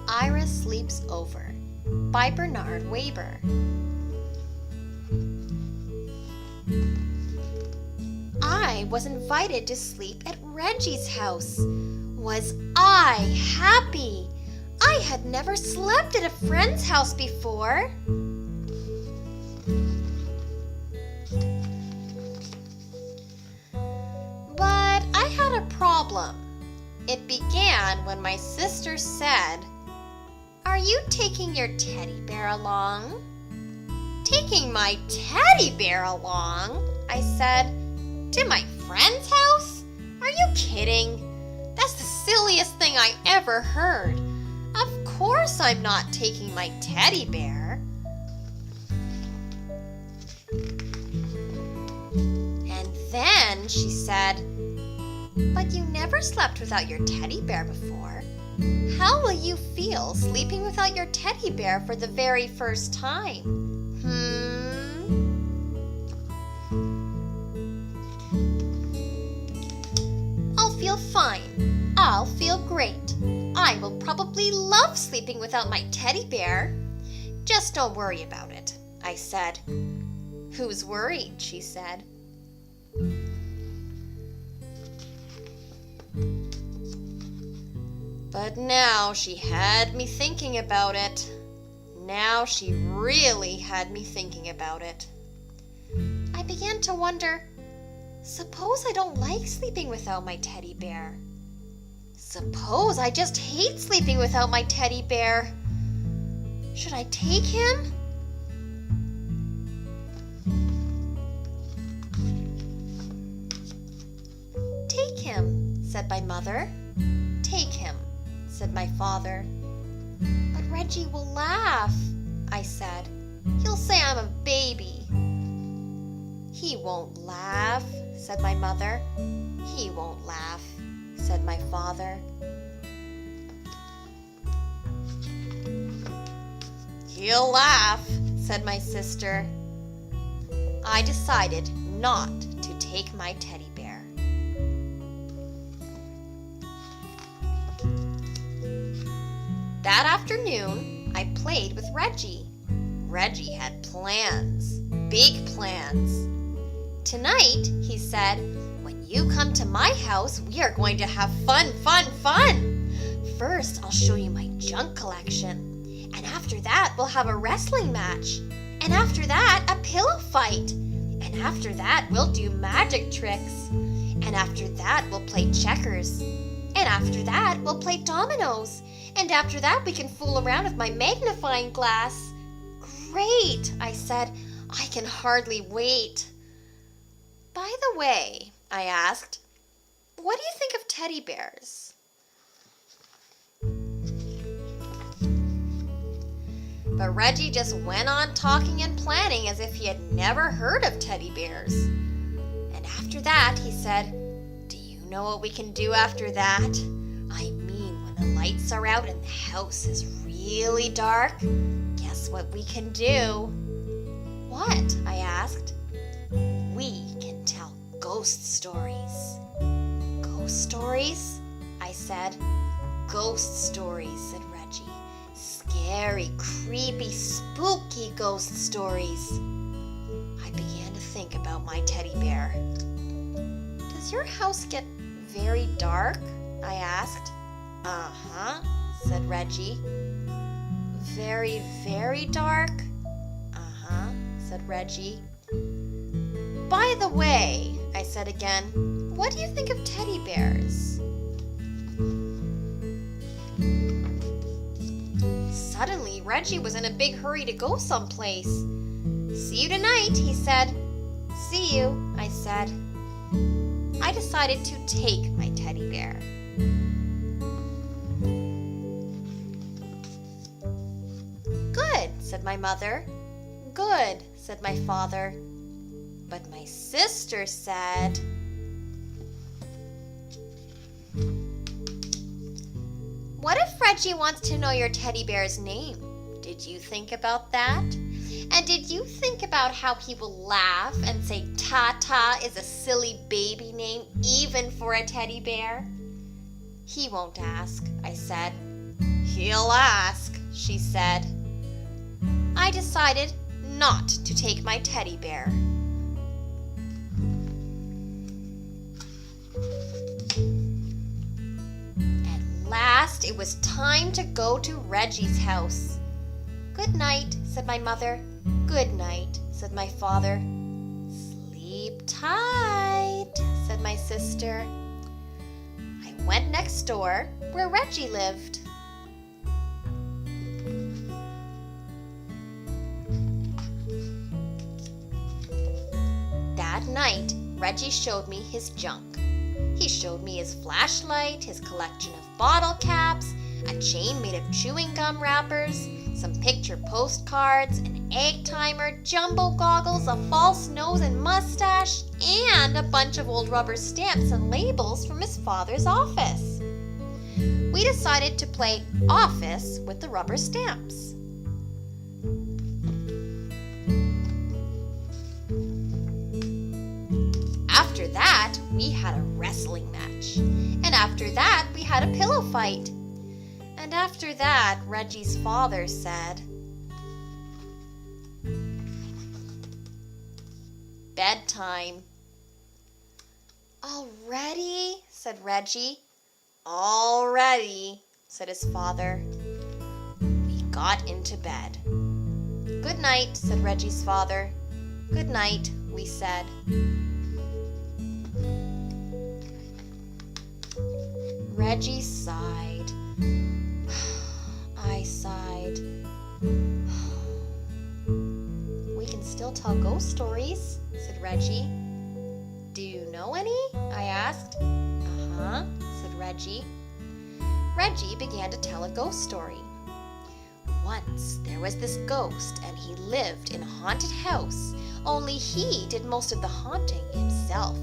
Ira Sleeps Over by Bernard Weber. I was invited to sleep at Reggie's house. Was I happy? I had never slept at a friend's house before. But I had a problem. It began when my sister said, "Are you taking your teddy bear along?" "Taking my teddy bear along?" I said. "To my friend's house? Are you kidding? That's the silliest thing I ever heard. Of course I'm not taking my teddy bear." And then she said, "But you never slept without your teddy bear before. How will you feel sleeping without your teddy bear for the very first time? I'll feel fine. I'll feel great. I will probably love sleeping without my teddy bear. Just don't worry about it," I said. "Who's worried?" she said. But now she had me thinking about it. Now she really had me thinking about it. I began to wonder, suppose I don't like sleeping without my teddy bear? Suppose I just hate sleeping without my teddy bear? Should I take him? "Take him," said my mother. "Take him," said my father. "But Reggie will laugh," I said. "He'll say I'm a baby." "He won't laugh," said my mother. "He won't laugh," said my father. "He'll laugh," said my sister. I decided not to take my teddy bear. That afternoon, I played with Reggie. Reggie had plans, big plans. "Tonight," he said, "when you come to my house, we are going to have fun. First, I'll show you my junk collection. And after that, we'll have a wrestling match. And after that, a pillow fight. And after that, we'll do magic tricks. And after that, we'll play checkers. And after that, we'll play dominoes. And after that, we can fool around with my magnifying glass." "Great," I said. "I can hardly wait." "By the way," I asked, "what do you think of teddy bears?" But Reggie just went on talking and planning as if he had never heard of teddy bears. And after that, he said, "Do you know what we can do after that? I mean, when the lights are out and the house is really dark, guess what we can do?" "What?" I asked. "We can tell ghost stories." "Ghost stories?" I said. "Ghost stories," said Reggie. "Scary, creepy, spooky ghost stories." I began to think about my teddy bear. "Does your house get very dark?" I asked. "Uh-huh," said Reggie. "Very, very dark?" "Uh-huh," said Reggie. "By the way," I said again, "what do you think of teddy bears?" Suddenly, Reggie was in a big hurry to go someplace. "See you tonight," he said. "See you," I said. I decided to take my teddy bear. "Good," said my mother. "Good," said my father. But my sister said, "What if Reggie wants to know your teddy bear's name? Did you think about that? And did you think about how he will laugh and say Tata is a silly baby name even for a teddy bear?" "He won't ask," I said. He'll ask, she said. I decided not to take my teddy bear. At last, it was time to go to Reggie's house. Good night, said my mother. Good night, said my father. Sleep tight, said my sister. I went next door where Reggie lived. That night, Reggie showed me his junk. He showed me his flashlight, his collection of bottle caps, a chain made of chewing gum wrappers, some picture postcards, an egg timer, jumbo goggles, a false nose and mustache, and a bunch of old rubber stamps and labels from his father's office. We decided to play office with the rubber stamps. After that, we had a wrestling match. And after that, we had a pillow fight. And after that, Reggie's father said, "Bedtime." "Already?" said Reggie. "Already," said his father. We got into bed. "Good night," said Reggie's father. "Good night," we said. Reggie sighed. I sighed. "We can still tell ghost stories," said Reggie. "Do you know any?" I asked. "Uh-huh," said Reggie. Reggie began to tell a ghost story. Once there was this ghost and he lived in a haunted house, only he did most of the haunting himself.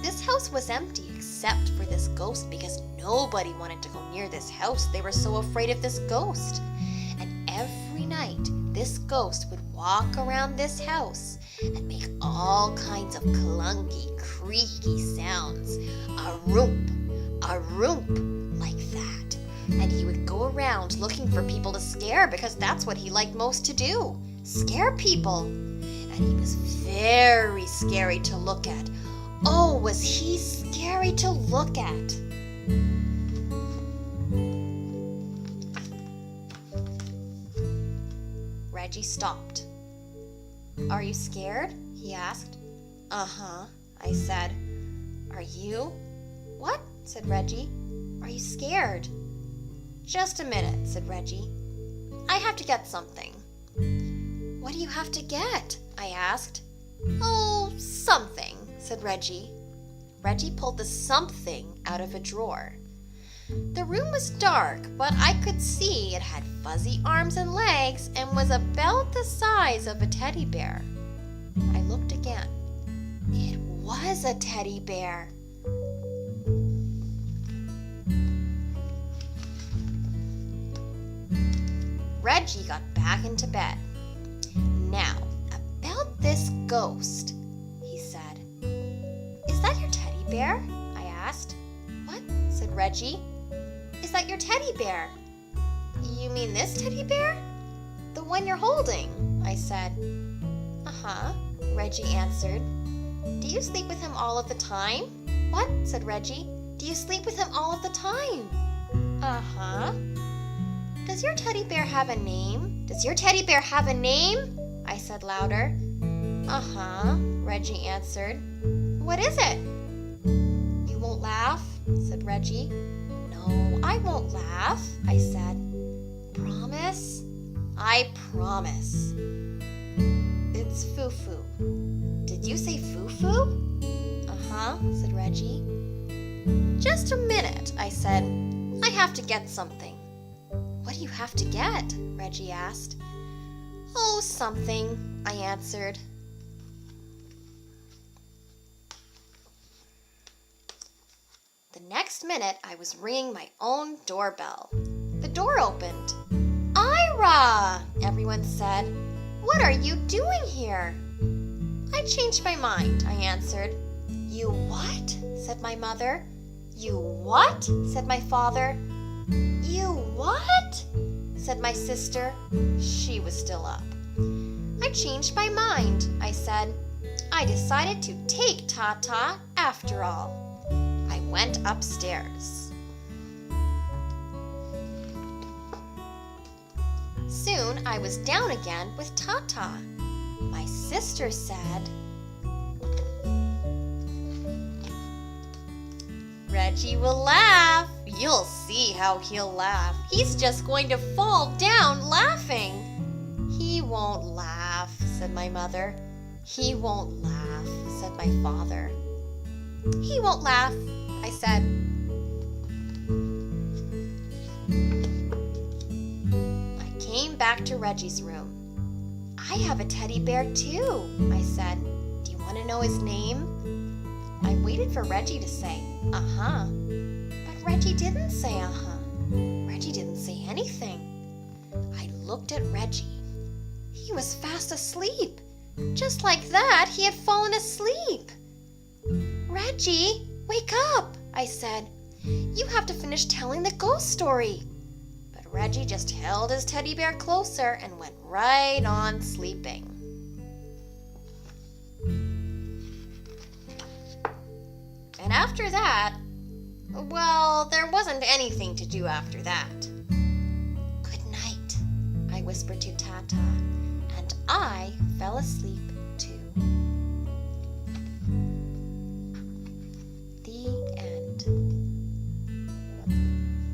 This house was empty except for this ghost because nobody wanted to go near this house. They were so afraid of this ghost. And every night, this ghost would walk around this house and make all kinds of clunky, creaky sounds. A roomp, like that. And he would go around looking for people to scare because that's what he liked most to do, scare people. And he was very scary to look at. Oh, was he scary to look at? Reggie stopped. "Are you scared?" he asked. "Uh-huh," I said. "Are you?" "What?" said Reggie. "Are you scared?" "Just a minute," said Reggie. "I have to get something." "What do you have to get?" I asked. "Oh, something," said Reggie. Reggie pulled the something out of a drawer. The room was dark, but I could see it had fuzzy arms and legs and was about the size of a teddy bear. I looked again. It was a teddy bear. Reggie got back into bed. "Now, about this ghost," he said. "Is that your teddy bear?" I asked. "What?" said Reggie. "Is that your teddy bear?" "You mean this teddy bear?" "The one you're holding," I said. "Uh-huh," Reggie answered. "Do you sleep with him all of the time?" "What?" said Reggie. "Do you sleep with him all of the time?" "Uh-huh." "Does your teddy bear have a name?" "Does your teddy bear have a name?" I said louder. "Uh-huh," Reggie answered. "What is it?" "You won't laugh?" said Reggie. "No, I won't laugh," I said. "Promise?" "I promise." "It's Foo-Foo." "Did you say Foo-Foo?" "Uh-huh," said Reggie. "Just a minute," I said. "I have to get something." "What do you have to get?" Reggie asked. "Oh, something," I answered. The next minute, I was ringing my own doorbell. The door opened. "Ira!" everyone said. "What are you doing here?" "I changed my mind," I answered. "You what?" said my mother. "You what?" said my father. "You what?" said my sister. She was still up. I changed my mind, I said. I decided to take Tata after all. I went upstairs. Soon I was down again with Tata. My sister said, Reggie will laugh. You'll see how he'll laugh. He's just going to fall down laughing. He won't laugh, said my mother. He won't laugh, said my father. He won't laugh, I said. I came back to Reggie's room. I have a teddy bear too, I said. Do you want to know his name? I waited for Reggie to say, uh-huh. But Reggie didn't say uh-huh. Reggie didn't say anything. I looked at Reggie. He was fast asleep. Just like that, he had fallen asleep. Reggie, wake up, I said. You have to finish telling the ghost story. But Reggie just held his teddy bear closer and went right on sleeping. And after that, well, there wasn't anything to do after that. Good night, I whispered to Tata, and I fell asleep too.